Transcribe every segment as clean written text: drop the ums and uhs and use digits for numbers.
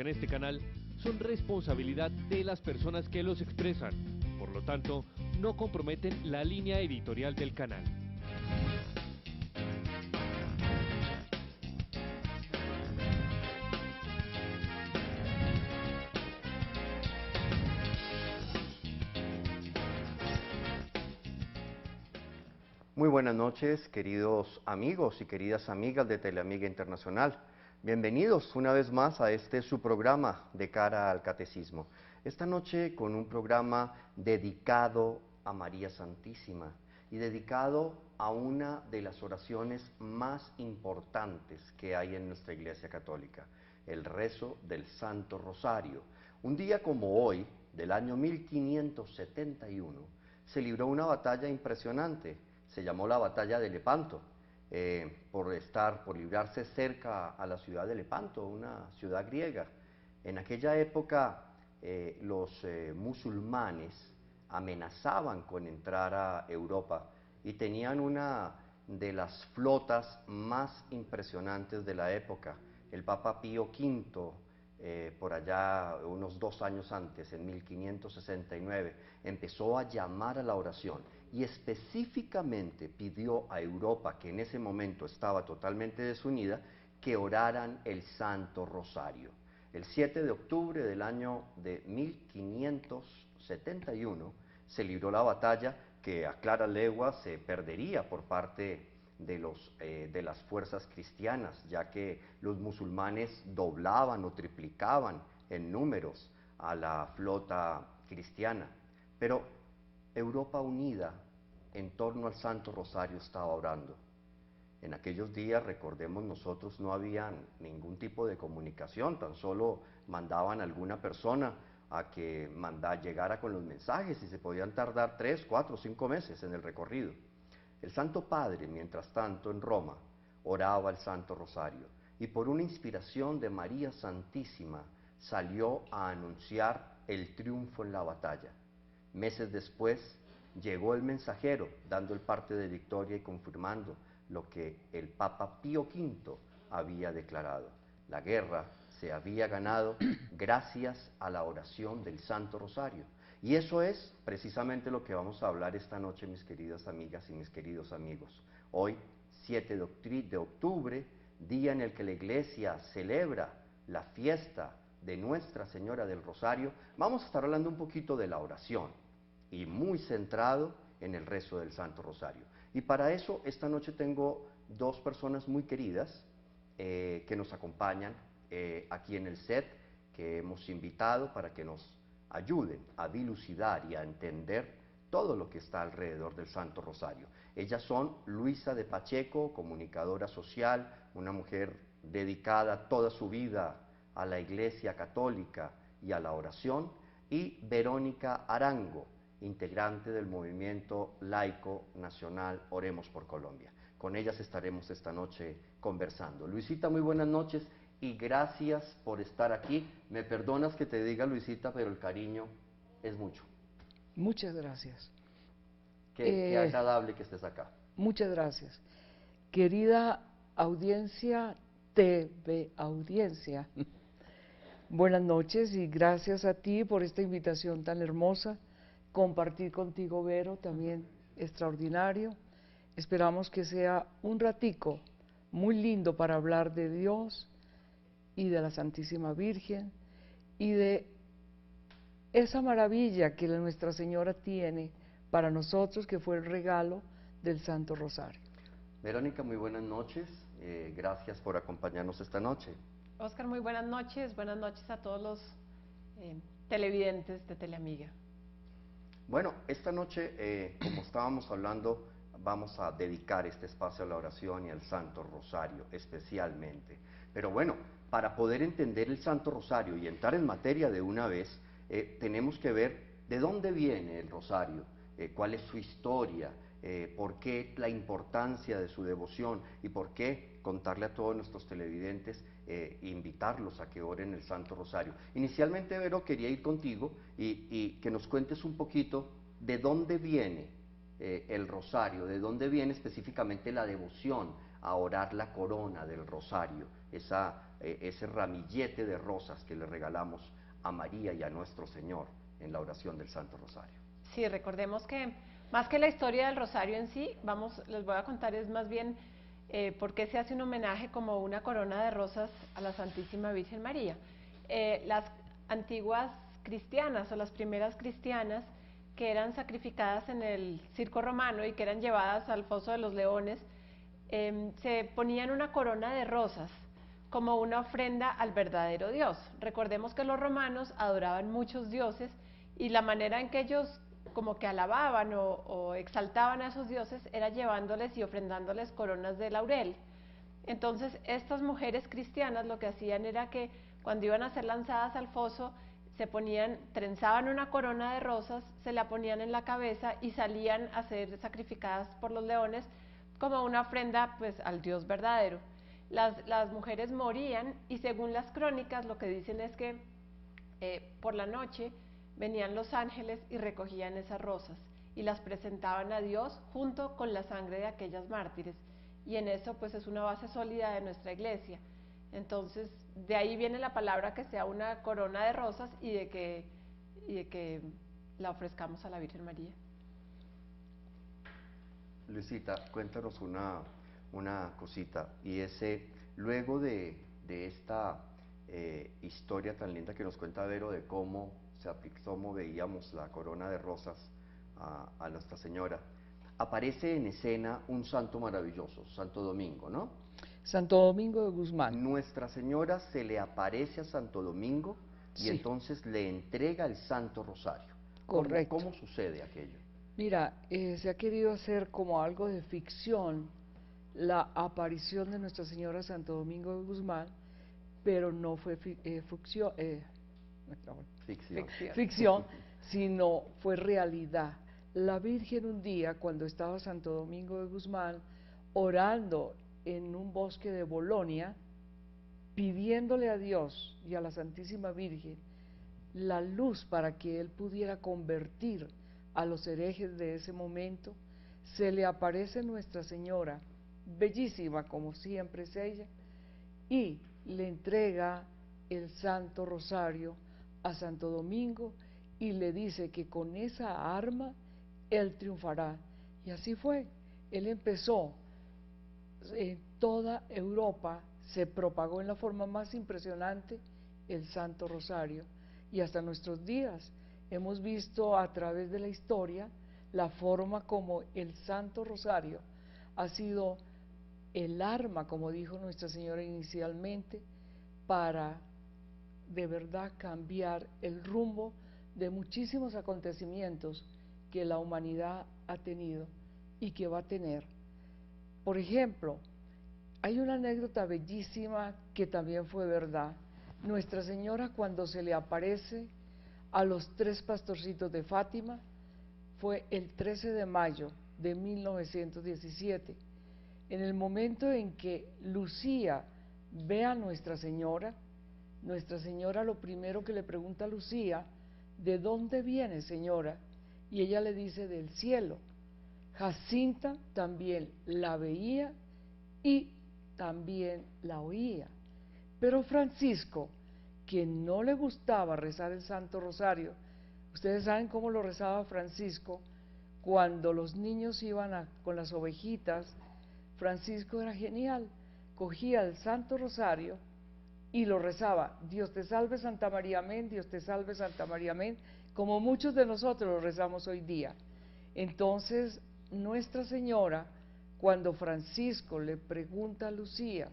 en este canal son responsabilidad de las personas que los expresan. Por lo tanto, no comprometen la línea editorial del canal. Muy buenas noches, queridos amigos y queridas amigas de Teleamiga Internacional. Bienvenidos una vez más a este su programa de cara al catecismo. Esta noche con un programa dedicado a María Santísima y dedicado a una de las oraciones más importantes que hay en nuestra Iglesia Católica, el rezo del Santo Rosario. Un día como hoy, del año 1571, se libró una batalla impresionante. Se llamó la batalla de Lepanto, por librarse cerca a la ciudad de Lepanto, una ciudad griega. En aquella época los musulmanes amenazaban con entrar a Europa y tenían una de las flotas más impresionantes de la época. El Papa Pío V, por allá unos 2 años antes, en 1569, empezó a llamar a la oración y específicamente pidió a Europa, que en ese momento estaba totalmente desunida, que oraran el Santo Rosario. El 7 de octubre del año de 1571 se libró la batalla que a claras leguas se perdería por parte de las fuerzas cristianas, ya que los musulmanes doblaban o triplicaban en números a la flota cristiana. Pero Europa unida en torno al Santo Rosario estaba orando. En aquellos días, recordemos, nosotros no había ningún tipo de comunicación, tan solo mandaban a alguna persona a que llegara con los mensajes y se podían tardar 3, 4, 5 meses en el recorrido. El Santo Padre, mientras tanto, en Roma, oraba el Santo Rosario y por una inspiración de María Santísima salió a anunciar el triunfo en la batalla. Meses después llegó el mensajero dando el parte de victoria y confirmando lo que el Papa Pío V había declarado. La guerra se había ganado gracias a la oración del Santo Rosario. Y eso es precisamente lo que vamos a hablar esta noche, mis queridas amigas y mis queridos amigos. Hoy, 7 de octubre, día en el que la Iglesia celebra la fiesta de Nuestra Señora del Rosario, vamos a estar hablando un poquito de la oración y muy centrado en el rezo del Santo Rosario. Y para eso, esta noche tengo 2 personas muy queridas que nos acompañan aquí en el set, que hemos invitado para que nos ayuden a dilucidar y a entender todo lo que está alrededor del Santo Rosario. Ellas son Luisa de Pacheco, comunicadora social, una mujer dedicada toda su vida a la Iglesia Católica y a la oración, y Verónica Arango, integrante del movimiento laico nacional Oremos por Colombia. Con ellas estaremos esta noche conversando. Luisita, muy buenas noches y gracias por estar aquí. Me perdonas que te diga, Luisita, pero el cariño es mucho. Muchas gracias. Qué agradable que estés acá. Muchas gracias. Querida audiencia, TV audiencia, buenas noches y gracias a ti por esta invitación tan hermosa. Compartir contigo, Vero, también extraordinario. Esperamos que sea un ratico muy lindo para hablar de Dios y de la Santísima Virgen y de esa maravilla que Nuestra Señora tiene para nosotros, que fue el regalo del Santo Rosario. Verónica, muy buenas noches. Gracias por acompañarnos esta noche. Oscar, muy buenas noches a todos los televidentes de Teleamiga. Bueno, esta noche, como estábamos hablando, vamos a dedicar este espacio a la oración y al Santo Rosario especialmente. Pero bueno, para poder entender el Santo Rosario y entrar en materia de una vez, tenemos que ver de dónde viene el Rosario, cuál es su historia, por qué la importancia de su devoción y por qué contarle a todos nuestros televidentes, invitarlos a que oren el Santo Rosario. Inicialmente, Vero, quería ir contigo y que nos cuentes un poquito de dónde viene el Rosario, de dónde viene específicamente la devoción a orar la corona del Rosario, esa ese ramillete de rosas que le regalamos a María y a nuestro Señor en la oración del Santo Rosario. Sí, recordemos que más que la historia del rosario en sí, les voy a contar es más bien por qué se hace un homenaje como una corona de rosas a la Santísima Virgen María. Las antiguas cristianas o las primeras cristianas que eran sacrificadas en el circo romano y que eran llevadas al foso de los leones, se ponían una corona de rosas como una ofrenda al verdadero Dios. Recordemos que los romanos adoraban muchos dioses y la manera en que ellos como que alababan o exaltaban a esos dioses era llevándoles y ofrendándoles coronas de laurel. Entonces estas mujeres cristianas lo que hacían era que cuando iban a ser lanzadas al foso trenzaban una corona de rosas, se la ponían en la cabeza y salían a ser sacrificadas por los leones como una ofrenda pues al Dios verdadero. Las mujeres morían y según las crónicas lo que dicen es que por la noche venían los ángeles y recogían esas rosas y las presentaban a Dios junto con la sangre de aquellas mártires, y en eso pues es una base sólida de nuestra iglesia. Entonces de ahí viene la palabra que sea una corona de rosas y de que la ofrezcamos a la Virgen María. Luisita, cuéntanos una cosita, y luego de esta historia tan linda que nos cuenta Vero de cómo veíamos la corona de rosas a Nuestra Señora, aparece en escena un santo maravilloso, Santo Domingo, ¿no? Santo Domingo de Guzmán. Nuestra Señora se le aparece a Santo Domingo y Sí. entonces le entrega el Santo Rosario. Correcto. ¿Cómo sucede aquello? Mira, se ha querido hacer como algo de ficción la aparición de Nuestra Señora Santo Domingo de Guzmán, pero no fue ficción, ficción, sino fue realidad. La Virgen un día, cuando estaba Santo Domingo de Guzmán, orando en un bosque de Bolonia, pidiéndole a Dios y a la Santísima Virgen la luz para que él pudiera convertir a los herejes de ese momento, se le aparece Nuestra Señora, bellísima como siempre es ella, y le entrega el Santo Rosario a Santo Domingo y le dice que con esa arma él triunfará. Y así fue. Él empezó en toda Europa, se propagó en la forma más impresionante el Santo Rosario, y hasta nuestros días hemos visto a través de la historia la forma como el Santo Rosario ha sido el arma, como dijo Nuestra Señora inicialmente, para de verdad cambiar el rumbo de muchísimos acontecimientos que la humanidad ha tenido y que va a tener. Por ejemplo, hay una anécdota bellísima que también fue verdad. Nuestra Señora, cuando se le aparece a los 3 pastorcitos de Fátima, fue el 13 de mayo de 1917. En el momento en que Lucía ve a Nuestra Señora lo primero que le pregunta a Lucía, ¿de dónde viene, señora? Y ella le dice, del cielo. Jacinta también la veía y también la oía. Pero Francisco, que no le gustaba rezar el Santo Rosario, ustedes saben cómo lo rezaba Francisco. Cuando los niños iban con las ovejitas, Francisco era genial, cogía el Santo Rosario y lo rezaba, Dios te salve Santa María, amén, Dios te salve Santa María, amén, como muchos de nosotros lo rezamos hoy día. Entonces, Nuestra Señora, cuando Francisco le pregunta a Lucía,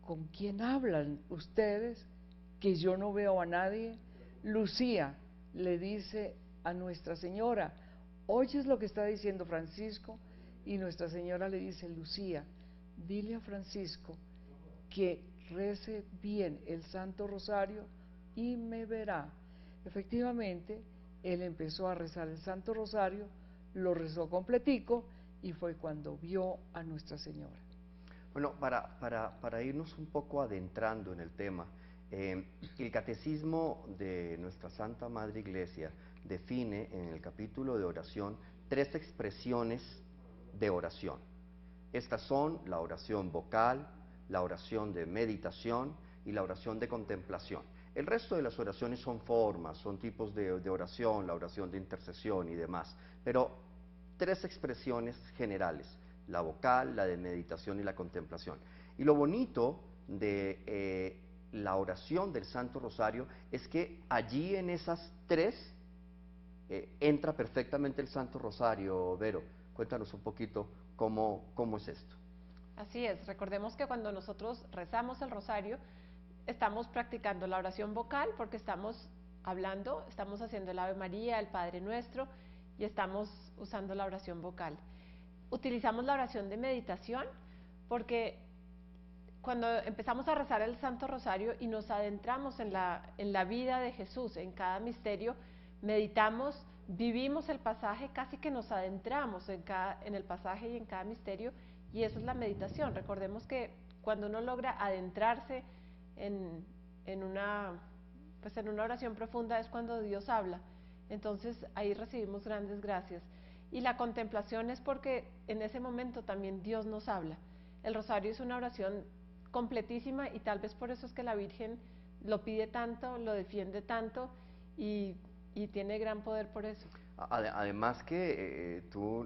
¿con quién hablan ustedes? Que yo no veo a nadie. Lucía le dice a Nuestra Señora, ¿oyes lo que está diciendo Francisco? Y Nuestra Señora le dice, Lucía, dile a Francisco que rece bien el Santo Rosario y me verá. Efectivamente, él empezó a rezar el Santo Rosario, lo rezó completico y fue cuando vio a Nuestra Señora. Bueno, para irnos un poco adentrando en el tema, el Catecismo de nuestra Santa Madre Iglesia define en el capítulo de oración 3 expresiones de oración. Estas son la oración vocal, la oración de meditación y la oración de contemplación. El resto de las oraciones son formas, son tipos de oración, la oración de intercesión y demás, pero tres expresiones generales: la vocal, la de meditación y la contemplación. Y lo bonito de la oración del Santo Rosario es que allí en esas tres entra perfectamente el Santo Rosario. Vero, cuéntanos un poquito cómo es esto. Así es, recordemos que cuando nosotros rezamos el rosario, estamos practicando la oración vocal porque estamos hablando, estamos haciendo el Ave María, el Padre Nuestro, y estamos usando la oración vocal. Utilizamos la oración de meditación porque cuando empezamos a rezar el Santo Rosario y nos adentramos en la vida de Jesús, en cada misterio, meditamos, vivimos el pasaje, casi que nos adentramos en el pasaje y en cada misterio, y eso es la meditación. Recordemos que cuando uno logra adentrarse en una oración profunda es cuando Dios habla. Entonces ahí recibimos grandes gracias. Y la contemplación es porque en ese momento también Dios nos habla. El rosario es una oración completísima y tal vez por eso es que la Virgen lo pide tanto, lo defiende tanto y tiene gran poder por eso. Además que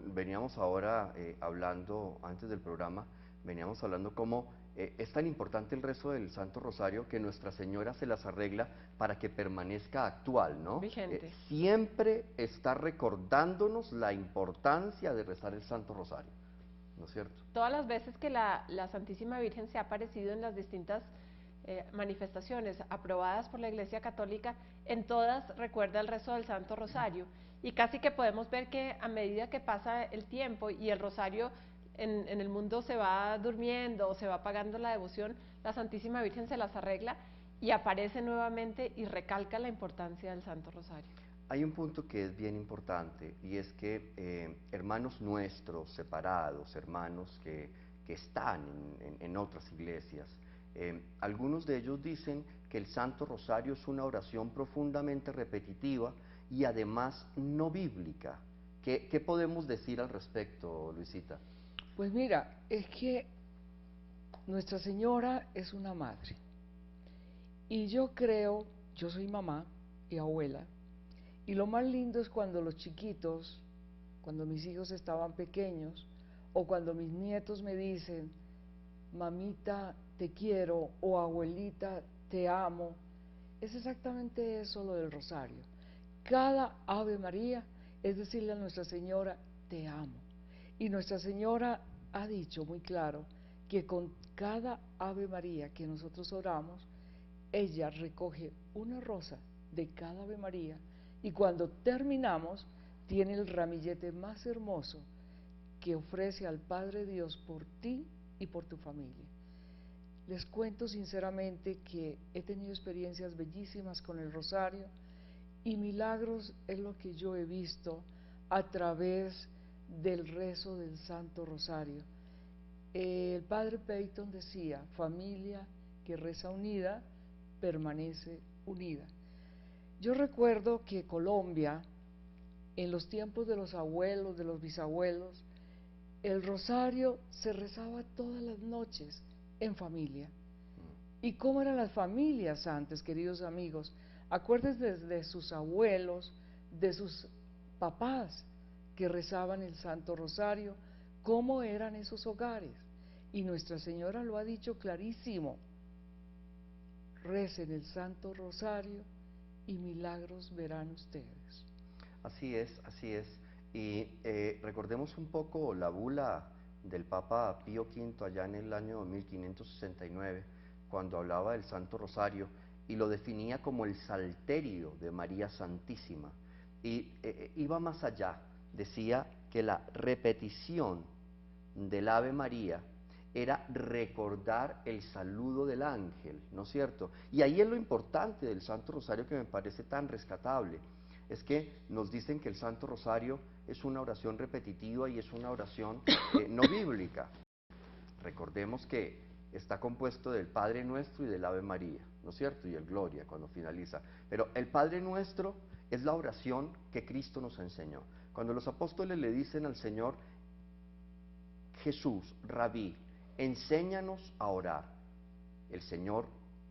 veníamos ahora hablando, antes del programa, veníamos hablando cómo es tan importante el rezo del Santo Rosario que Nuestra Señora se las arregla para que permanezca actual, ¿no? Vigente. Siempre está recordándonos la importancia de rezar el Santo Rosario, ¿no es cierto? Todas las veces que la Santísima Virgen se ha aparecido en las distintas manifestaciones aprobadas por la Iglesia Católica, en todas recuerda el rezo del Santo Rosario, y casi que podemos ver que a medida que pasa el tiempo y el rosario en el mundo se va durmiendo o se va apagando la devoción, la Santísima Virgen se las arregla y aparece nuevamente y recalca la importancia del Santo Rosario. Hay un punto que es bien importante, y es que hermanos nuestros separados, hermanos que están en otras iglesias, algunos de ellos dicen que el Santo Rosario es una oración profundamente repetitiva y además no bíblica. ¿Qué podemos decir al respecto, Luisita? Pues mira, es que Nuestra Señora es una madre. Y yo soy mamá y abuela, y lo más lindo es cuando los chiquitos, cuando mis hijos estaban pequeños, o cuando mis nietos me dicen, mamita, te quiero, o abuelita, te amo. Es exactamente eso lo del rosario. Cada Ave María es decirle a Nuestra Señora, te amo. Y Nuestra Señora ha dicho muy claro que con cada Ave María que nosotros oramos, ella recoge una rosa de cada Ave María y cuando terminamos tiene el ramillete más hermoso que ofrece al Padre Dios por ti y por tu familia. Les cuento sinceramente que he tenido experiencias bellísimas con el rosario y milagros es lo que yo he visto a través del rezo del Santo Rosario. El Padre Peyton decía, familia que reza unida, permanece unida. Yo recuerdo que Colombia, en los tiempos de los abuelos, de los bisabuelos, el rosario se rezaba todas las noches en familia. ¿Y cómo eran las familias antes, queridos amigos? Acuérdense de sus abuelos, de sus papás que rezaban el Santo Rosario, cómo eran esos hogares. Y Nuestra Señora lo ha dicho clarísimo, recen el Santo Rosario y milagros verán ustedes. Así es, así es. Y recordemos un poco la bula del Papa Pío V allá en el año 1569, cuando hablaba del Santo Rosario y lo definía como el salterio de María Santísima. Y iba más allá, decía que la repetición del Ave María era recordar el saludo del ángel, ¿no es cierto? Y ahí es lo importante del Santo Rosario que me parece tan rescatable, es que nos dicen que el Santo Rosario es una oración repetitiva y es una oración no bíblica. Recordemos que está compuesto del Padre Nuestro y del Ave María, ¿no es cierto? Y el Gloria cuando finaliza. Pero el Padre Nuestro es la oración que Cristo nos enseñó. Cuando los apóstoles le dicen al Señor, Jesús, Rabí, enséñanos a orar. El Señor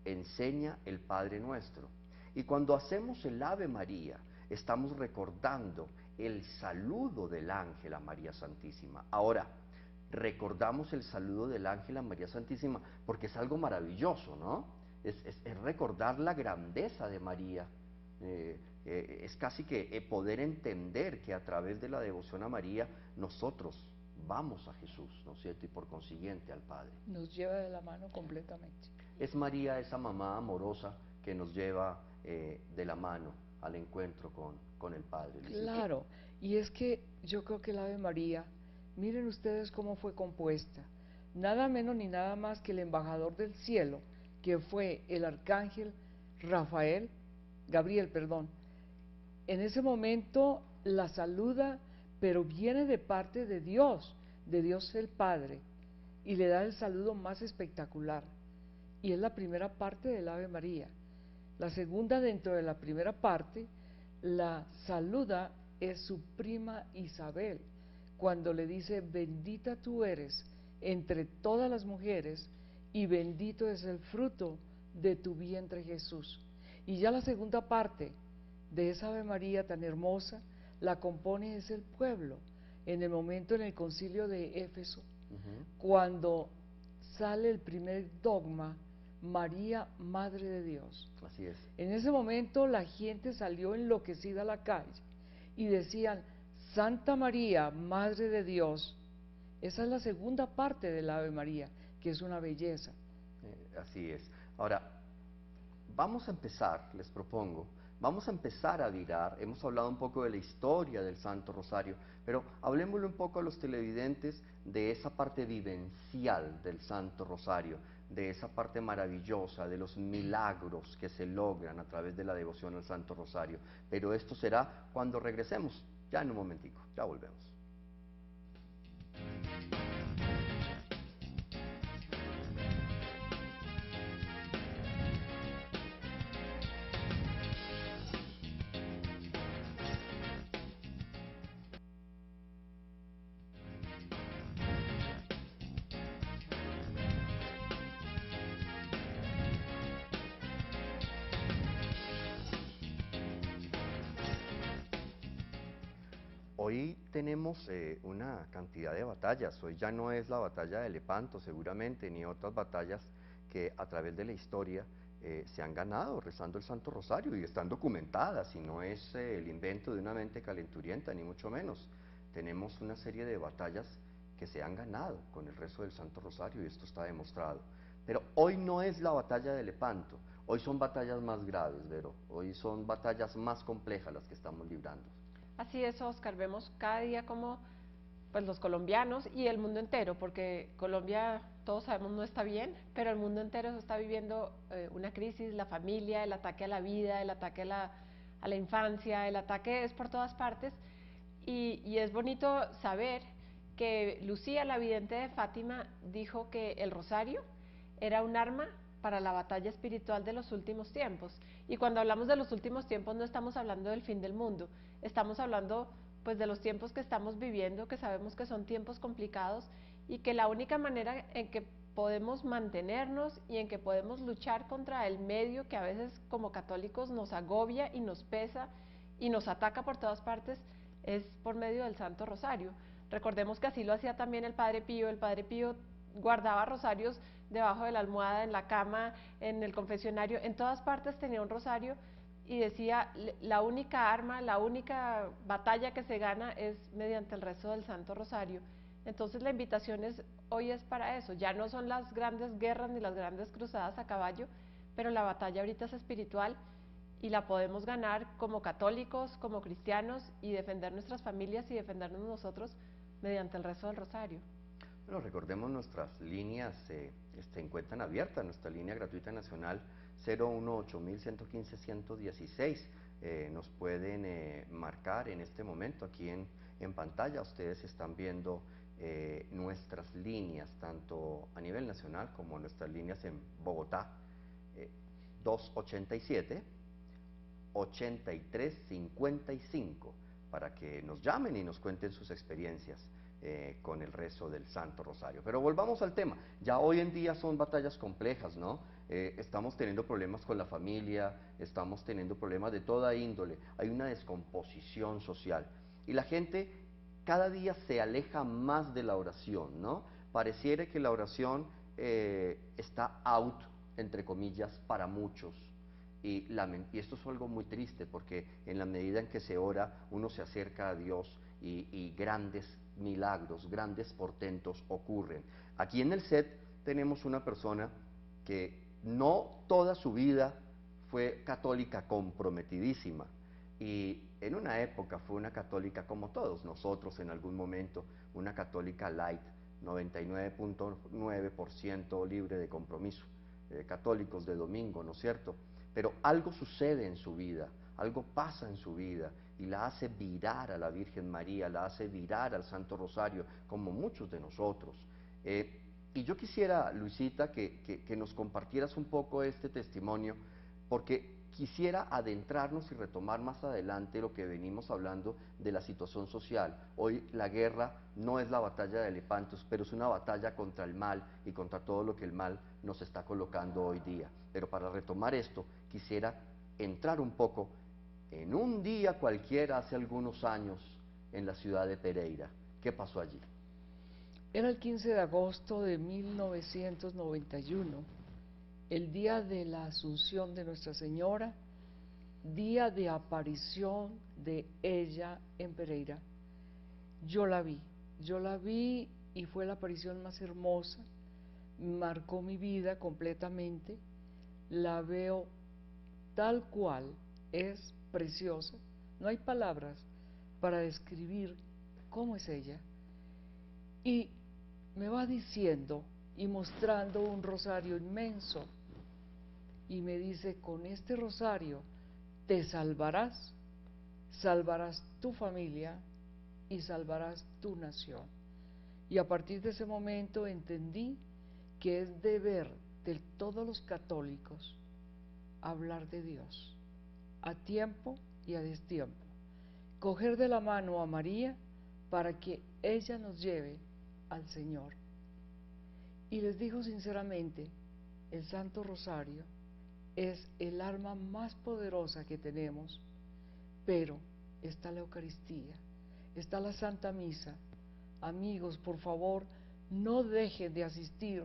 enseña el Padre Nuestro. Y cuando hacemos el Ave María, estamos recordando el saludo del ángel a María Santísima. Ahora, recordamos el saludo del ángel a María Santísima porque es algo maravilloso, ¿no? Es recordar la grandeza de María. Es casi que poder entender que a través de la devoción a María nosotros vamos a Jesús, ¿no es cierto? Y por consiguiente al Padre. Nos lleva de la mano completamente. Es María esa mamá amorosa que nos lleva de la mano al encuentro con el Padre. Claro, y es que yo creo que el Ave María, miren ustedes cómo fue compuesta, nada menos ni nada más que el embajador del cielo, que fue el arcángel Gabriel, perdón. En ese momento la saluda, pero viene de parte de Dios el Padre, y le da el saludo más espectacular, y es la primera parte del Ave María. La segunda, dentro de la primera parte, la saluda es su prima Isabel, cuando le dice: bendita tú eres entre todas las mujeres y bendito es el fruto de tu vientre Jesús. Y ya la segunda parte de esa Ave María tan hermosa la compone es el pueblo, en el momento en el concilio de Éfeso, cuando sale el primer dogma: María, Madre de Dios. Así es. En ese momento la gente salió enloquecida a la calle y decían: Santa María, Madre de Dios. Esa es la segunda parte del Ave María, que es una belleza. Así es. Ahora, vamos a empezar, les propongo, vamos a empezar a virar. Hemos hablado un poco de la historia del Santo Rosario, pero hablemosle un poco a los televidentes de esa parte vivencial del Santo Rosario, de esa parte maravillosa, de los milagros que se logran a través de la devoción al Santo Rosario. Pero esto será cuando regresemos, ya en un momentico, ya volvemos. Hoy tenemos una cantidad de batallas. Hoy ya no es la batalla de Lepanto seguramente, ni otras batallas que a través de la historia se han ganado rezando el Santo Rosario y están documentadas, y no es el invento de una mente calenturienta, ni mucho menos. Tenemos una serie de batallas que se han ganado con el rezo del Santo Rosario y esto está demostrado. Pero hoy no es la batalla de Lepanto, hoy son batallas más graves, Vero, hoy son batallas más complejas las que estamos librando. Así es, Oscar, vemos cada día como pues los colombianos y el mundo entero, porque Colombia, todos sabemos, no está bien, pero el mundo entero está viviendo una crisis, la familia, el ataque a la vida, el ataque a la infancia, el ataque es por todas partes, y es bonito saber que Lucía, la vidente de Fátima, dijo que el rosario era un arma para la batalla espiritual de los últimos tiempos. Y cuando hablamos de los últimos tiempos no estamos hablando del fin del mundo, estamos hablando pues de los tiempos que estamos viviendo, que sabemos que son tiempos complicados y que la única manera en que podemos mantenernos y en que podemos luchar contra el medio que a veces como católicos nos agobia y nos pesa y nos ataca por todas partes es por medio del Santo Rosario. Recordemos que así lo hacía también el Padre Pío guardaba rosarios debajo de la almohada, en la cama, en el confesionario, en todas partes tenía un rosario y decía: la única arma, la única batalla que se gana es mediante el rezo del Santo Rosario. Entonces la invitación hoy es para eso, ya no son las grandes guerras ni las grandes cruzadas a caballo, pero la batalla ahorita es espiritual y la podemos ganar como católicos, como cristianos, y defender nuestras familias y defendernos nosotros mediante el rezo del rosario. Bueno, recordemos nuestras líneas se encuentran abiertas, nuestra línea gratuita nacional 018-115-116. Nos pueden marcar en este momento aquí en pantalla. Ustedes están viendo nuestras líneas, tanto a nivel nacional como nuestras líneas en Bogotá, 287-8355, para que nos llamen y nos cuenten sus experiencias. con el rezo del Santo Rosario. Pero volvamos al tema. Ya hoy en día son batallas complejas, ¿no? Estamos teniendo problemas con la familia, estamos teniendo problemas de toda índole, hay una descomposición social y la gente cada día se aleja más de la oración, ¿no? Pareciera que la oración está out, entre comillas, para muchos. Y esto es algo muy triste porque en la medida en que se ora uno se acerca a Dios y grandes milagros, grandes portentos ocurren. Aquí en el set tenemos una persona que no toda su vida fue católica comprometidísima y en una época fue una católica como todos nosotros en algún momento, una católica light, 99.9% libre de compromiso, católicos de domingo, ¿no es cierto? Pero algo sucede en su vida, algo pasa en su vida y la hace virar a la Virgen María, la hace virar al Santo Rosario, como muchos de nosotros. Y yo quisiera, Luisita, que nos compartieras un poco este testimonio, porque quisiera adentrarnos y retomar más adelante lo que venimos hablando de la situación social. Hoy la guerra no es la batalla de Lepantos, pero es una batalla contra el mal y contra todo lo que el mal nos está colocando hoy día. Pero para retomar esto, quisiera entrar un poco en un día cualquiera hace algunos años en la ciudad de Pereira. ¿Qué pasó allí? Era el 15 de agosto de 1991, el día de la Asunción de Nuestra Señora, día de aparición de ella en Pereira. Yo la vi y fue la aparición más hermosa, marcó mi vida completamente, la veo tal cual, es preciosa, no hay palabras para describir cómo es ella. Y me va diciendo y mostrando un rosario inmenso y me dice, con este rosario te salvarás, salvarás tu familia y salvarás tu nación. Y a partir de ese momento entendí que es deber de todos los católicos hablar de Dios a tiempo y a destiempo, coger de la mano a María para que ella nos lleve al Señor. Y les digo sinceramente, el Santo Rosario es el arma más poderosa que tenemos, pero está la Eucaristía, está la Santa Misa. Amigos, por favor, no dejen de asistir,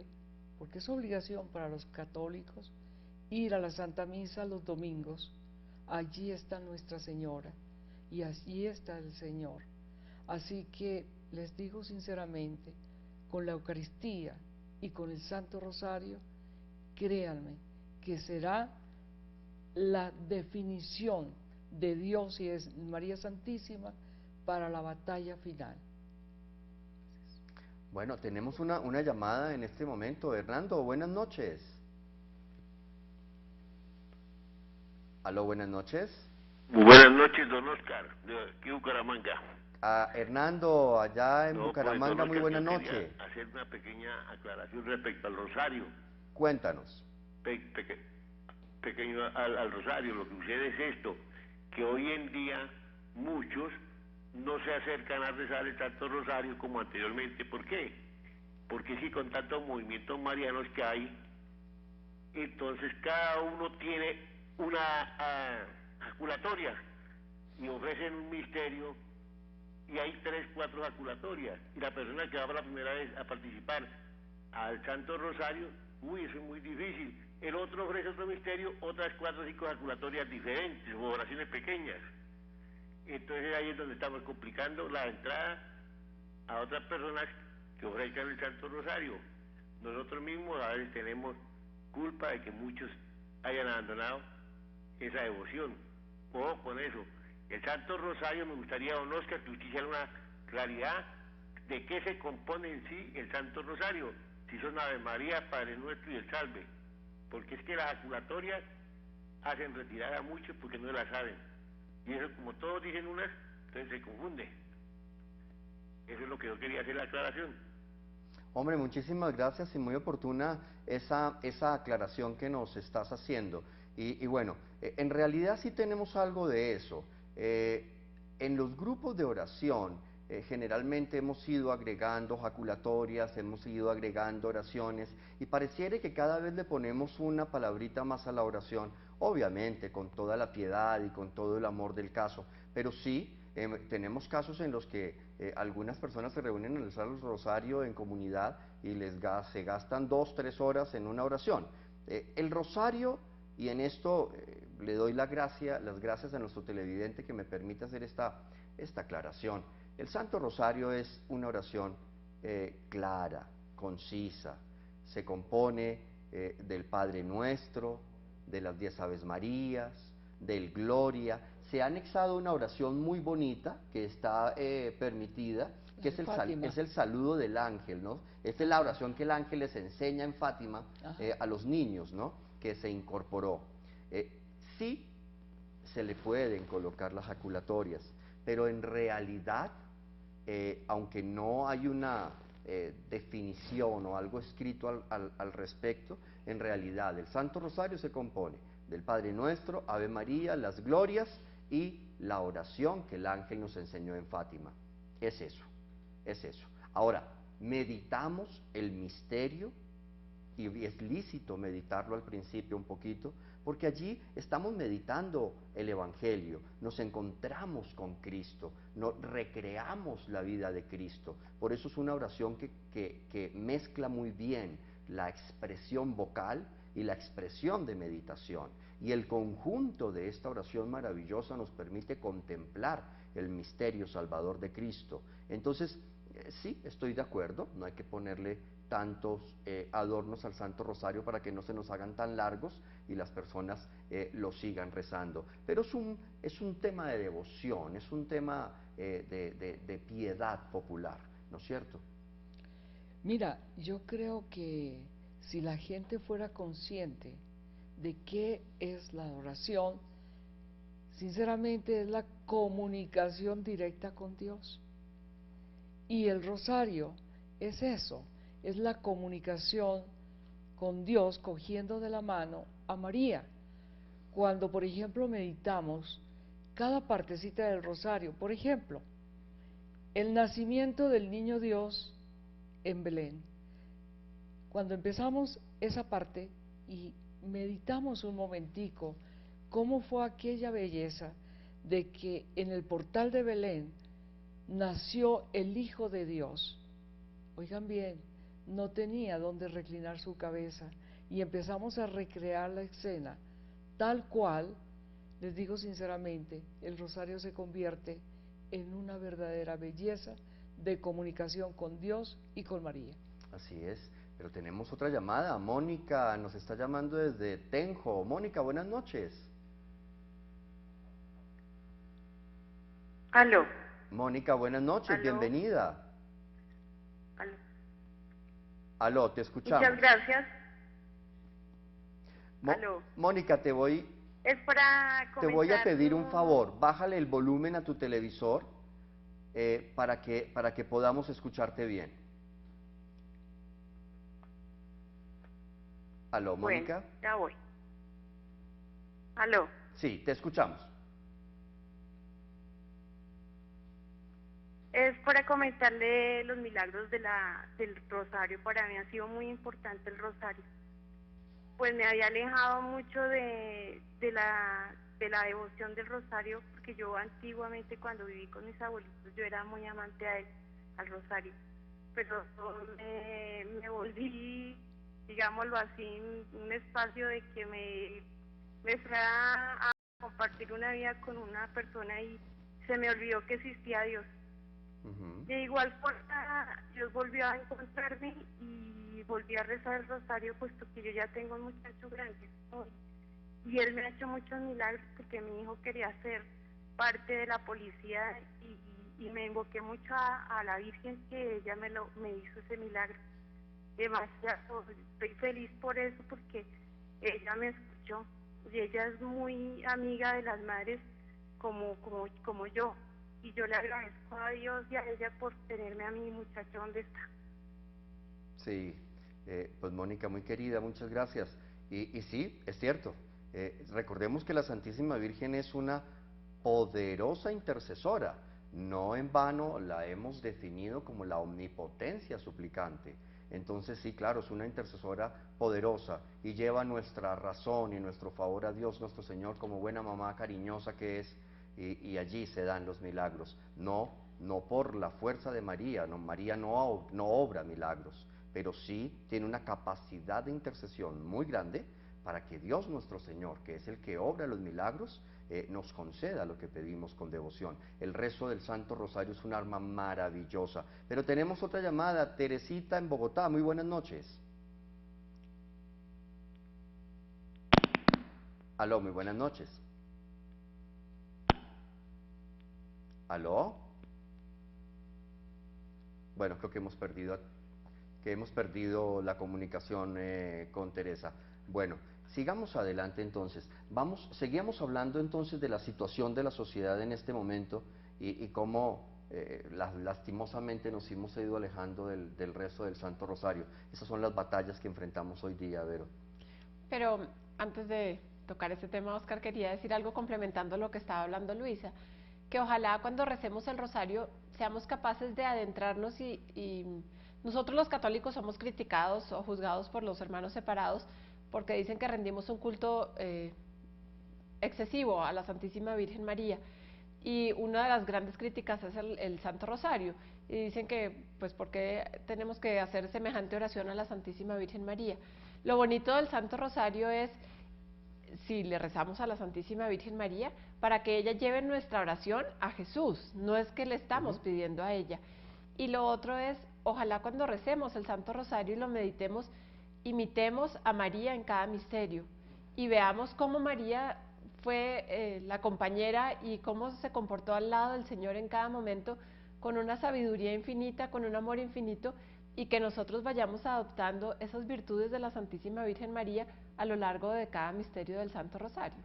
porque es obligación para los católicos ir a la Santa Misa los domingos. Allí está Nuestra Señora y allí está el Señor. Así que les digo sinceramente, con la Eucaristía y con el Santo Rosario, créanme que será la definición de Dios y es María Santísima para la batalla final. Bueno, tenemos una llamada en este momento. Hernando, buenas noches. Aló, buenas noches. Buenas noches, don Oscar, de aquí Bucaramanga. Hernando, allá en Bucaramanga, muy buenas noches. Hacer una pequeña aclaración respecto al rosario. Cuéntanos. Pequeño al rosario, lo que sucede es esto, que hoy en día muchos no se acercan a rezar el Santo Rosario como anteriormente. ¿Por qué? Porque si con tantos movimientos marianos que hay, entonces cada uno tiene una jaculatoria y ofrecen un misterio y hay 3, 4 jaculatorias y la persona que va por la primera vez a participar al Santo Rosario, eso es muy difícil. El otro ofrece otro misterio, otras 4 o 5 jaculatorias diferentes o oraciones pequeñas. Entonces ahí es donde estamos complicando la entrada a otras personas que ofrezcan el Santo Rosario. Nosotros mismos a veces tenemos culpa de que muchos hayan abandonado esa devoción. Ojo con eso. El Santo Rosario, me gustaría, don Oscar, que usted hiciera una claridad de qué se compone en sí el Santo Rosario, si son Ave María, Padre Nuestro y el Salve, porque es que las jaculatorias hacen retirar a muchos porque no la saben, y eso como todos dicen unas, entonces se confunde. Eso es lo que yo quería hacer la aclaración. Hombre, muchísimas gracias y muy oportuna esa aclaración que nos estás haciendo. Y bueno, en realidad sí tenemos algo de eso. En los grupos de oración generalmente hemos ido agregando jaculatorias, hemos ido agregando oraciones y pareciera que cada vez le ponemos una palabrita más a la oración, obviamente con toda la piedad y con todo el amor del caso, pero sí tenemos casos en los que algunas personas se reúnen en el rosario en comunidad y se gastan 2, 3 horas en una oración. El rosario, y en esto le doy las gracias a nuestro televidente que me permite hacer esta aclaración. El Santo Rosario es una oración clara, concisa, se compone del Padre Nuestro, de las 10 Aves Marías, del Gloria. Se ha anexado una oración muy bonita que está permitida, que es el saludo del ángel, ¿no? Esta es la oración que el ángel les enseña en Fátima a los niños, ¿no? Que se incorporó. Sí se le pueden colocar las jaculatorias, pero en realidad, aunque no hay una definición o algo escrito al respecto, en realidad el Santo Rosario se compone del Padre Nuestro, Ave María, las Glorias y la oración que el ángel nos enseñó en Fátima. Es eso, es eso. Ahora, meditamos el misterio, y es lícito meditarlo al principio un poquito, porque allí estamos meditando el Evangelio, nos encontramos con Cristo, recreamos la vida de Cristo. Por eso es una oración que mezcla muy bien la expresión vocal y la expresión de meditación. Y el conjunto de esta oración maravillosa nos permite contemplar el misterio salvador de Cristo. Entonces, sí, estoy de acuerdo, no hay que ponerle tantos adornos al Santo Rosario para que no se nos hagan tan largos y las personas lo sigan rezando. Pero es un tema de devoción, es un tema de piedad popular, ¿no es cierto? Mira, yo creo que si la gente fuera consciente de qué es la oración, sinceramente es la comunicación directa con Dios. Y el rosario es eso, es la comunicación con Dios cogiendo de la mano a María. Cuando, por ejemplo, meditamos cada partecita del rosario, por ejemplo, el nacimiento del niño Dios en Belén. Cuando empezamos esa parte y meditamos un momentico cómo fue aquella belleza de que en el portal de Belén nació el Hijo de Dios. Oigan bien, no tenía dónde reclinar su cabeza y empezamos a recrear la escena tal cual. Les digo sinceramente, el rosario se convierte en una verdadera belleza de comunicación con Dios y con María. Así es, pero tenemos otra llamada. Mónica nos está llamando desde Tenjo. Mónica, buenas noches. Aló. Mónica, buenas noches, Aló. Bienvenida. Aló. Aló, te escuchamos. Muchas gracias. Aló. Mónica, te voy a pedir un favor, bájale el volumen a tu televisor para que podamos escucharte bien. Aló, Mónica. Bueno, ya voy. Aló. Sí, te escuchamos. Es para comentarle los milagros del rosario. Para mí ha sido muy importante el rosario. Pues me había alejado mucho de la devoción del rosario, porque yo antiguamente cuando viví con mis abuelitos yo era muy amante al rosario, pero me volví, digámoslo así, un espacio de que me fui a compartir una vida con una persona y se me olvidó que existía Dios. De igual forma, Dios volvió a encontrarme y volví a rezar el rosario, puesto que yo ya tengo un muchacho grande, ¿no? Y él me ha hecho muchos milagros, porque mi hijo quería ser parte de la policía y me invoqué mucho a la Virgen, que ella me hizo ese milagro. Demasiado, estoy feliz por eso, porque ella me escuchó y ella es muy amiga de las madres como yo. Y yo le agradezco a Dios y a ella por tenerme a mi muchacho donde está. Sí, pues Mónica, muy querida, muchas gracias. Y sí, es cierto, recordemos que la Santísima Virgen es una poderosa intercesora. No en vano la hemos definido como la omnipotencia suplicante. Entonces sí, claro, es una intercesora poderosa y lleva nuestra razón y nuestro favor a Dios nuestro Señor como buena mamá cariñosa que es, y allí se dan los milagros. No por la fuerza de María, no, María no obra milagros, pero sí tiene una capacidad de intercesión muy grande para que Dios nuestro Señor, que es el que obra los milagros, nos conceda lo que pedimos con devoción. El rezo del Santo Rosario es un arma maravillosa. Pero tenemos otra llamada, Teresita en Bogotá. Muy buenas noches. Aló, muy buenas noches. ¿Aló? Bueno, creo que hemos perdido la comunicación con Teresa. Bueno, sigamos adelante entonces. Seguíamos hablando entonces de la situación de la sociedad en este momento y cómo lastimosamente nos hemos ido alejando del rezo del Santo Rosario. Esas son las batallas que enfrentamos hoy día, Vero. Pero antes de tocar ese tema, Oscar, quería decir algo complementando lo que estaba hablando Luisa, que ojalá cuando recemos el rosario seamos capaces de adentrarnos y nosotros los católicos somos criticados o juzgados por los hermanos separados porque dicen que rendimos un culto excesivo a la Santísima Virgen María. Y una de las grandes críticas es el Santo Rosario. Y dicen que, pues, ¿por qué tenemos que hacer semejante oración a la Santísima Virgen María? Lo bonito del Santo Rosario es, si le rezamos a la Santísima Virgen María, para que ella lleve nuestra oración a Jesús, no es que le estamos pidiendo a ella. Y lo otro es, ojalá cuando recemos el Santo Rosario y lo meditemos, imitemos a María en cada misterio y veamos cómo María fue la compañera y cómo se comportó al lado del Señor en cada momento con una sabiduría infinita, con un amor infinito, y que nosotros vayamos adoptando esas virtudes de la Santísima Virgen María a lo largo de cada misterio del Santo Rosario.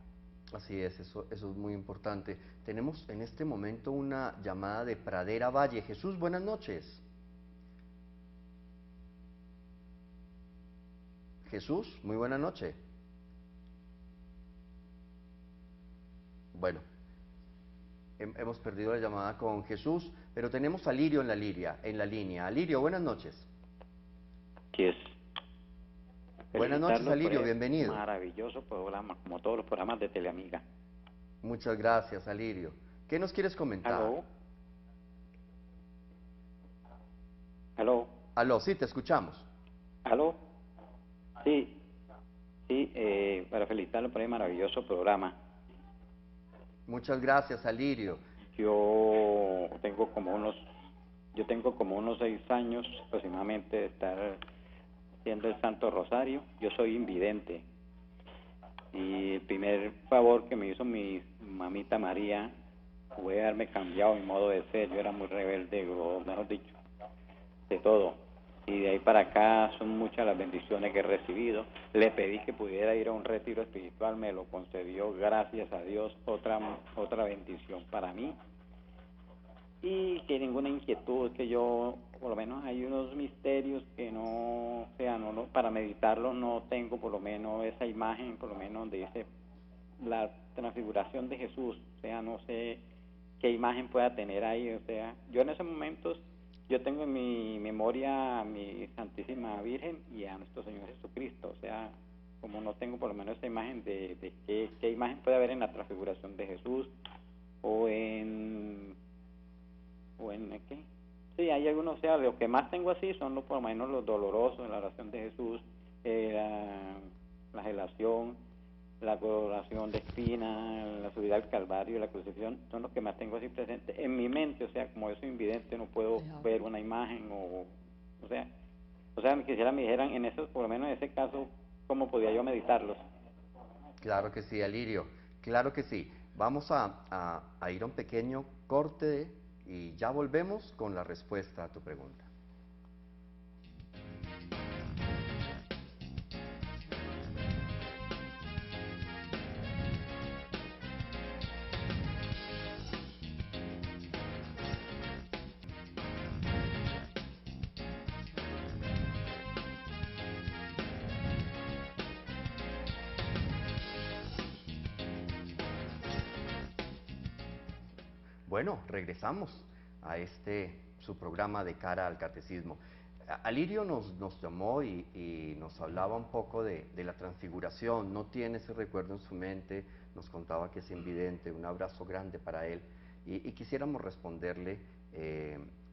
Así es, eso es muy importante. Tenemos en este momento una llamada de Pradera Valle. Jesús, buenas noches. Jesús, muy buena noche. Bueno, hemos perdido la llamada con Jesús, pero tenemos a Lirio en la línea. Alirio, buenas noches. Así es. Buenas noches, Alirio, bienvenido. Maravilloso programa, como todos los programas de Teleamiga. Muchas gracias, Alirio. ¿Qué nos quieres comentar? ¿Aló? ¿Aló? Aló, sí, te escuchamos. ¿Aló? Sí, para felicitarlo por el maravilloso programa. Muchas gracias, Alirio. Yo tengo como unos 6 años aproximadamente de estar haciendo el Santo Rosario. Yo soy invidente y el primer favor que me hizo mi mamita María fue haberme cambiado mi modo de ser. Yo era muy rebelde, o mejor dicho, de todo. Y de ahí para acá son muchas las bendiciones que he recibido. Le pedí que pudiera ir a un retiro espiritual, me lo concedió, gracias a Dios, otra bendición para mí. Y que ninguna inquietud, que yo, por lo menos hay unos misterios que no, o sea, no para meditarlo no tengo por lo menos esa imagen, por lo menos donde dice la transfiguración de Jesús, o sea, no sé qué imagen pueda tener ahí, o sea, yo en esos momentos, yo tengo en mi memoria a mi Santísima Virgen y a nuestro Señor Jesucristo, o sea, como no tengo por lo menos esa imagen de qué imagen puede haber en la transfiguración de Jesús o en ¿qué? Sí, hay algunos, o sea, lo que más tengo así son por lo menos los dolorosos en la oración de Jesús, la flagelación, la coronación de espina, la subida al Calvario, la crucifixión, son los que más tengo así presentes en mi mente. O sea, como yo soy invidente, no puedo ver una imagen o sea, me dijeran en eso, por lo menos en ese caso, cómo podía yo meditarlos. Claro que sí, Alirio, claro que sí. Vamos a ir a un pequeño corte y ya volvemos con la respuesta a tu pregunta. Bueno, regresamos a su programa de cara al catecismo. Alirio nos llamó y nos hablaba un poco de la transfiguración, no tiene ese recuerdo en su mente, nos contaba que es invidente, un abrazo grande para él, y quisiéramos responderle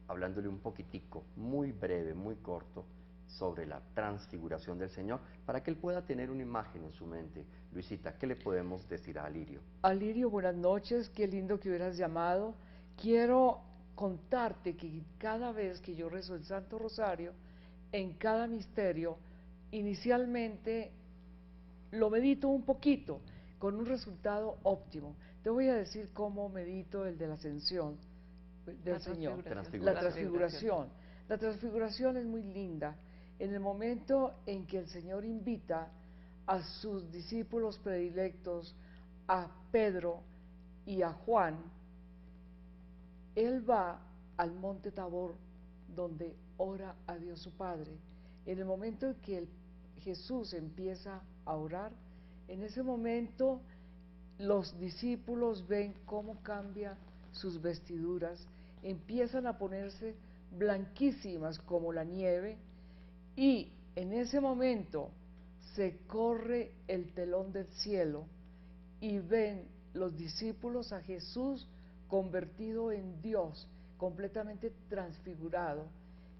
hablándole un poquitico, muy breve, muy corto, sobre la transfiguración del Señor, para que él pueda tener una imagen en su mente. Luisita, ¿qué le podemos decir a Alirio? Alirio, buenas noches, qué lindo que hubieras llamado. Quiero contarte que cada vez que yo rezo el Santo Rosario, en cada misterio, inicialmente lo medito un poquito, con un resultado óptimo. Te voy a decir cómo medito el de la Ascensión del Señor, la transfiguración. La transfiguración es muy linda. En el momento en que el Señor invita a sus discípulos predilectos, a Pedro y a Juan, Él va al monte Tabor, donde ora a Dios su Padre. En el momento en que Jesús empieza a orar, en ese momento los discípulos ven cómo cambia sus vestiduras, empiezan a ponerse blanquísimas como la nieve, y en ese momento se corre el telón del cielo y ven los discípulos a Jesús convertido en Dios, completamente transfigurado,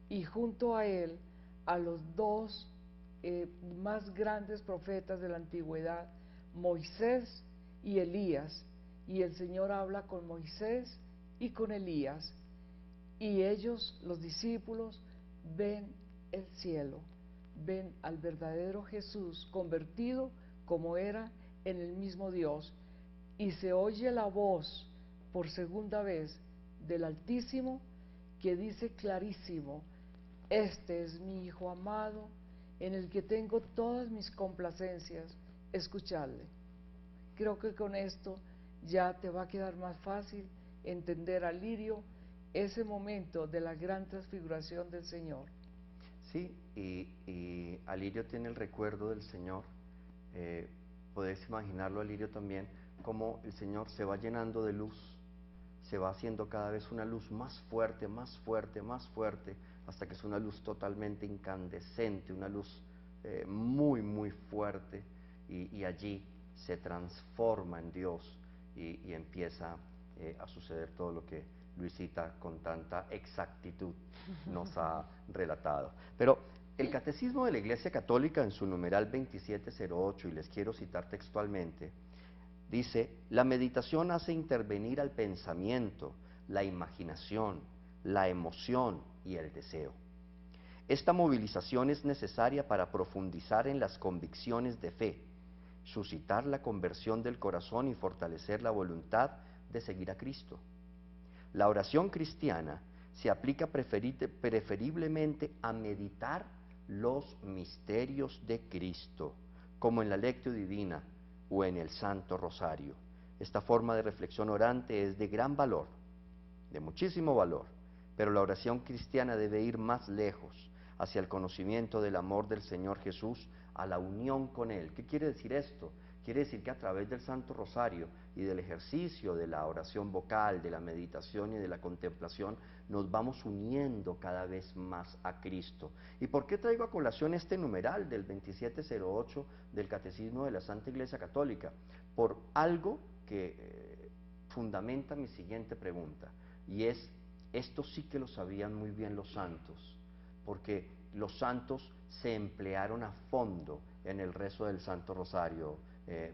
y junto a él a los dos más grandes profetas de la antigüedad, Moisés y Elías, y el Señor habla con Moisés y con Elías, y ellos, los discípulos, ven el cielo, ven al verdadero Jesús convertido como era en el mismo Dios, y se oye la voz por segunda vez del Altísimo que dice clarísimo: este es mi Hijo amado, en el que tengo todas mis complacencias, escuchadle. Creo que con esto ya te va a quedar más fácil entender, Alirio, ese momento de la gran transfiguración del Señor. Sí, y Alirio tiene el recuerdo del Señor. Podés imaginarlo, Alirio, también, como el Señor se va llenando de luz, se va haciendo cada vez una luz más fuerte, más fuerte, más fuerte, hasta que es una luz totalmente incandescente, una luz muy, muy fuerte, y allí se transforma en Dios y empieza a suceder todo lo que Luisita con tanta exactitud nos ha relatado. Pero el Catecismo de la Iglesia Católica, en su numeral 2708, y les quiero citar textualmente, dice: la meditación hace intervenir al pensamiento, la imaginación, la emoción y el deseo. Esta movilización es necesaria para profundizar en las convicciones de fe, suscitar la conversión del corazón y fortalecer la voluntad de seguir a Cristo. La oración cristiana se aplica preferiblemente a meditar los misterios de Cristo, como en la Lectio Divina o en el Santo Rosario. Esta forma de reflexión orante es de gran valor, de muchísimo valor, pero la oración cristiana debe ir más lejos, hacia el conocimiento del amor del Señor Jesús, a la unión con Él. ¿Qué quiere decir esto? Quiere decir que a través del Santo Rosario y del ejercicio de la oración vocal, de la meditación y de la contemplación, nos vamos uniendo cada vez más a Cristo. ¿Y por qué traigo a colación este numeral del 2708 del Catecismo de la Santa Iglesia Católica? Por algo que fundamenta mi siguiente pregunta, y es: esto sí que lo sabían muy bien los santos, porque los santos se emplearon a fondo en el rezo del Santo Rosario.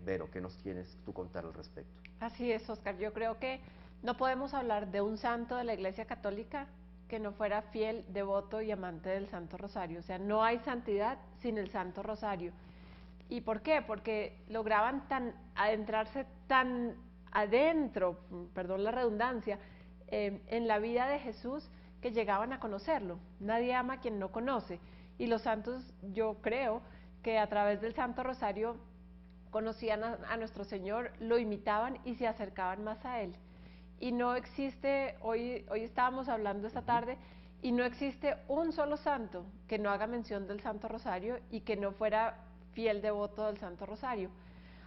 Vero, ¿qué nos tienes tú contar al respecto? Así es, Oscar. Yo creo que no podemos hablar de un santo de la Iglesia Católica que no fuera fiel, devoto y amante del Santo Rosario. O sea, no hay santidad sin el Santo Rosario. ¿Y por qué? Porque lograban adentrarse tan adentro, perdón la redundancia, en la vida de Jesús, que llegaban a conocerlo. Nadie ama a quien no conoce. Y los santos, yo creo que a través del Santo Rosario conocían a nuestro Señor, lo imitaban y se acercaban más a Él. Y no existe, hoy estábamos hablando esta tarde, y no existe un solo santo que no haga mención del Santo Rosario y que no fuera fiel devoto del Santo Rosario.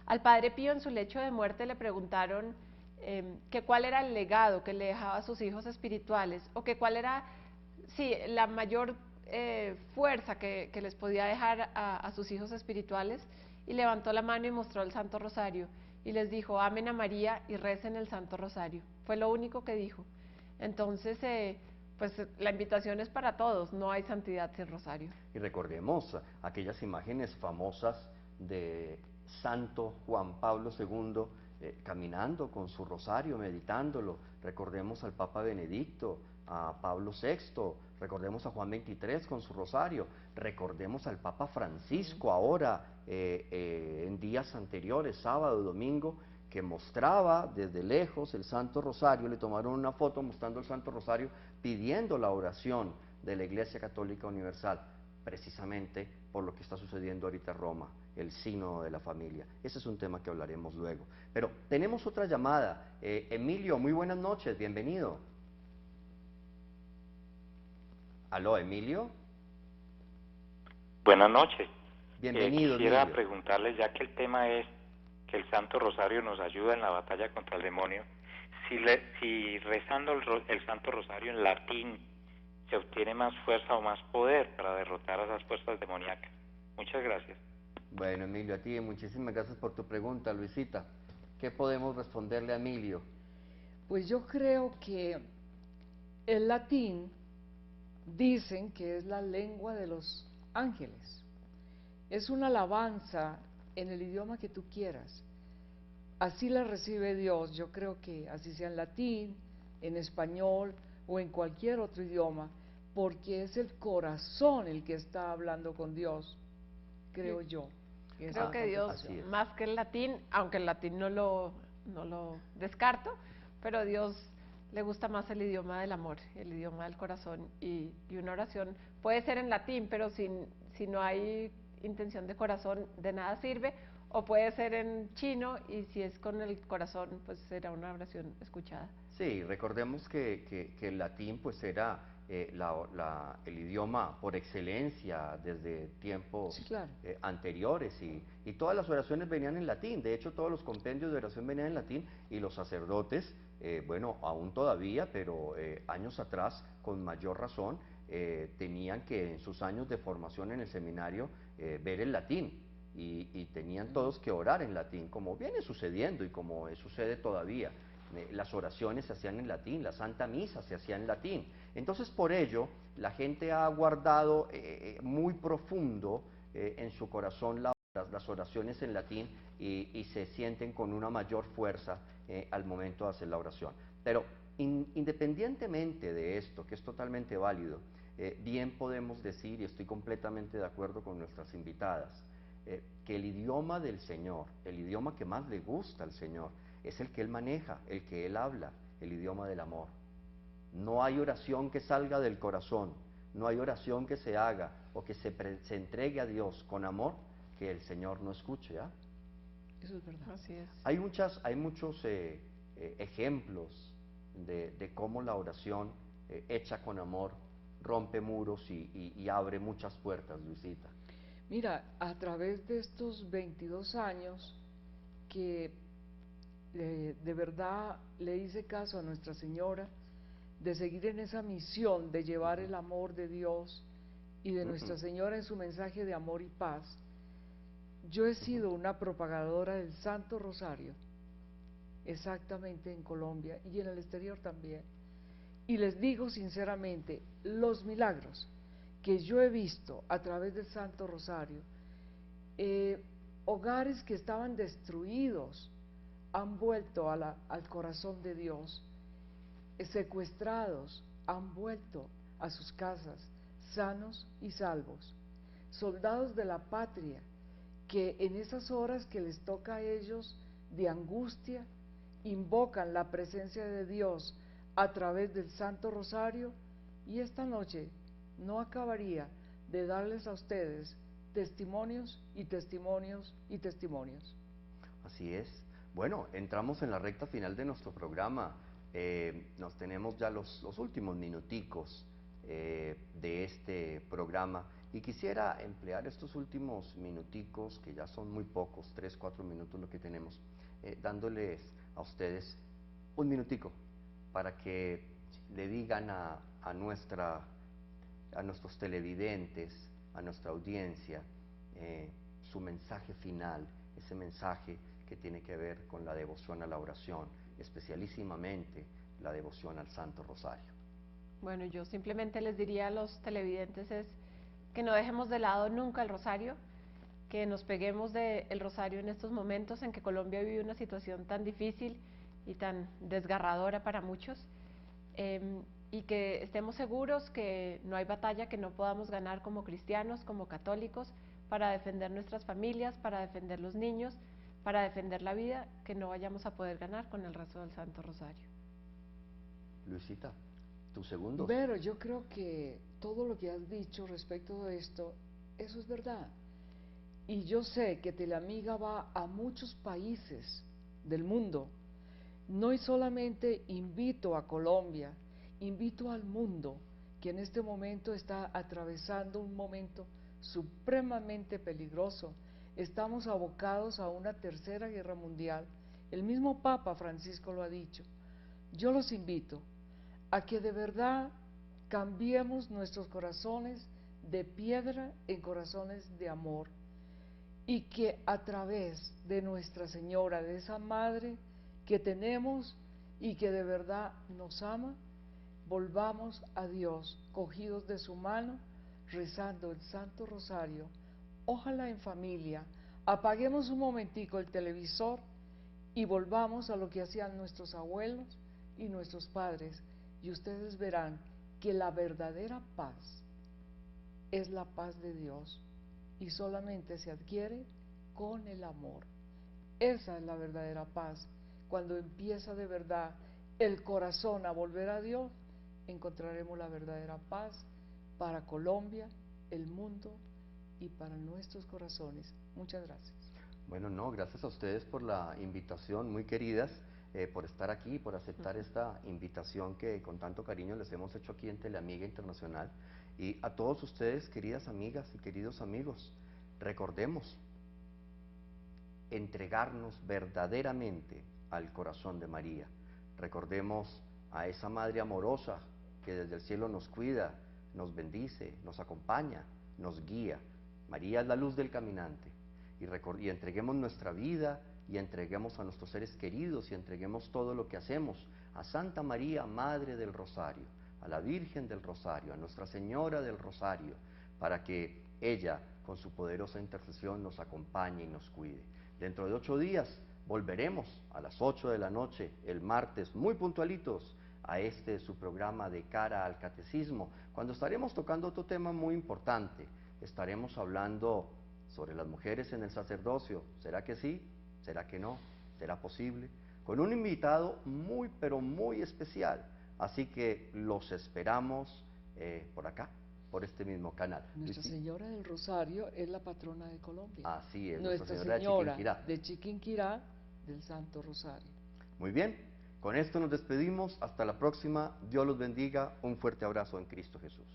Al Padre Pío, en su lecho de muerte, le preguntaron que cuál era el legado que le dejaba a sus hijos espirituales, o que cuál era, sí, la mayor fuerza que les podía dejar a sus hijos espirituales, y levantó la mano y mostró el Santo Rosario y les dijo: amen a María y recen el Santo Rosario. Fue lo único que dijo. Entonces, pues la invitación es para todos, no hay santidad sin rosario. Y recordemos aquellas imágenes famosas de Santo Juan Pablo II caminando con su rosario, meditándolo. Recordemos al Papa Benedicto, a Pablo VI, recordemos a Juan XXIII con su rosario, recordemos al Papa Francisco ahora, en días anteriores, sábado, domingo, que mostraba desde lejos el Santo Rosario. Le tomaron una foto mostrando el Santo Rosario, pidiendo la oración de la Iglesia Católica Universal, precisamente por lo que está sucediendo ahorita en Roma, el sínodo de la familia. Ese es un tema que hablaremos luego. Pero tenemos otra llamada. Emilio, muy buenas noches, bienvenido. ¿Aló, Emilio? Buenas noches. Bienvenido, quisiera Emilio. preguntarles, ya que el tema es que el Santo Rosario nos ayuda en la batalla contra el demonio, si rezando el Santo Rosario en latín se obtiene más fuerza o más poder para derrotar a esas fuerzas demoníacas. Muchas gracias. Bueno, Emilio, a ti muchísimas gracias por tu pregunta, Luisita. ¿Qué podemos responderle a Emilio? Pues yo creo que el latín dicen que es la lengua de los ángeles. Es una alabanza en el idioma que tú quieras. Así la recibe Dios. Yo creo que así sea en latín, en español o en cualquier otro idioma, porque es el corazón el que está hablando con Dios, creo yo. Creo que Dios, más que el latín, aunque el latín no lo descarto, pero Dios le gusta más el idioma del amor, el idioma del corazón, y una oración puede ser en latín, pero si no hay intención de corazón, de nada sirve, o puede ser en chino, y si es con el corazón, pues será una oración escuchada. Sí, recordemos que el latín pues era el idioma por excelencia desde tiempos sí, claro. Anteriores, y todas las oraciones venían en latín. De hecho, todos los compendios de oración venían en latín, y los sacerdotes, bueno, aún todavía, pero años atrás, con mayor razón, tenían que en sus años de formación en el seminario ver el latín, y tenían todos que orar en latín, como viene sucediendo y como sucede todavía. Las oraciones se hacían en latín, la Santa Misa se hacía en latín. Entonces, por ello, la gente ha guardado muy profundo en su corazón las oraciones en latín, y se sienten con una mayor fuerza al momento de hacer la oración. Pero independientemente de esto, que es totalmente válido, bien podemos decir, y estoy completamente de acuerdo con nuestras invitadas, que el idioma del Señor, el idioma que más le gusta al Señor, es el que Él maneja, el que Él habla, el idioma del amor. No hay oración que salga del corazón, no hay oración que se haga o que se entregue a Dios con amor que el Señor no escuche. ¿Ah? Eso es verdad. Así es. Hay muchos ejemplos de cómo la oración hecha con amor rompe muros y abre muchas puertas, Luisita. Mira, a través de estos 22 años que de verdad le hice caso a Nuestra Señora, de seguir en esa misión de llevar el amor de Dios y de Nuestra Señora en su mensaje de amor y paz, yo he sido una propagadora del Santo Rosario, exactamente en Colombia y en el exterior también. Y les digo sinceramente, los milagros que yo he visto a través del Santo Rosario, hogares que estaban destruidos han vuelto al corazón de Dios, secuestrados han vuelto a sus casas sanos y salvos, soldados de la patria que en esas horas que les toca a ellos de angustia invocan la presencia de Dios a través del Santo Rosario, y esta noche no acabaría de darles a ustedes testimonios y testimonios y testimonios. Así es. Bueno, entramos en la recta final de nuestro programa. Nos tenemos ya los últimos minuticos de este programa, y quisiera emplear estos últimos minuticos, que ya son muy pocos, 3, 4 minutos lo que tenemos, dándoles a ustedes un minutico para que le digan a nuestros televidentes, a nuestra audiencia, su mensaje final, ese mensaje que tiene que ver con la devoción a la oración, especialísimamente la devoción al Santo Rosario. Bueno, yo simplemente les diría a los televidentes es que no dejemos de lado nunca el rosario, que nos peguemos del rosario en estos momentos en que Colombia vive una situación tan difícil y tan desgarradora para muchos, y que estemos seguros que no hay batalla que no podamos ganar como cristianos, como católicos, para defender nuestras familias, para defender los niños, para defender la vida, que no vayamos a poder ganar con el rezo del Santo Rosario. Luisita, tu segundo. Pero yo creo que todo lo que has dicho respecto de esto, eso es verdad. Y yo sé que Teleamiga va a muchos países del mundo. No y solamente invito a Colombia, invito al mundo que en este momento está atravesando un momento supremamente peligroso. Estamos abocados a una tercera guerra mundial. El mismo Papa Francisco lo ha dicho. Yo los invito a que de verdad cambiemos nuestros corazones de piedra en corazones de amor, y que a través de Nuestra Señora, de esa Madre que tenemos y que de verdad nos ama, volvamos a Dios cogidos de su mano, rezando el Santo Rosario, ojalá en familia. Apaguemos un momentico el televisor y volvamos a lo que hacían nuestros abuelos y nuestros padres, y ustedes verán que la verdadera paz es la paz de Dios, y solamente se adquiere con el amor. Esa es la verdadera paz. Cuando empieza de verdad el corazón a volver a Dios, encontraremos la verdadera paz para Colombia, el mundo y para nuestros corazones. Muchas gracias. Bueno, no, gracias a ustedes por la invitación, muy queridas, por estar aquí, por aceptar esta invitación que con tanto cariño les hemos hecho aquí en Teleamiga Internacional. Y a todos ustedes, queridas amigas y queridos amigos, recordemos entregarnos verdaderamente al corazón de María. Recordemos a esa Madre amorosa que desde el cielo nos cuida, nos bendice, nos acompaña, nos guía. María es la luz del caminante. Y entreguemos nuestra vida, y entreguemos a nuestros seres queridos, y entreguemos todo lo que hacemos a Santa María, Madre del Rosario, a la Virgen del Rosario, a Nuestra Señora del Rosario, para que ella, con su poderosa intercesión, nos acompañe y nos cuide. Dentro de 8 días volveremos a las 8 de la noche, el martes, muy puntualitos, a su programa de Cara al Catecismo, cuando estaremos tocando otro tema muy importante. Estaremos hablando sobre las mujeres en el sacerdocio. ¿Será que sí? ¿Será que no? ¿Será posible? Con un invitado muy, pero muy especial. Así que los esperamos por acá, por este mismo canal. Nuestra Señora del Rosario es la patrona de Colombia. Así es, Nuestra Señora de Chiquinquirá del Santo Rosario. Muy bien, con esto nos despedimos. Hasta la próxima. Dios los bendiga. Un fuerte abrazo en Cristo Jesús.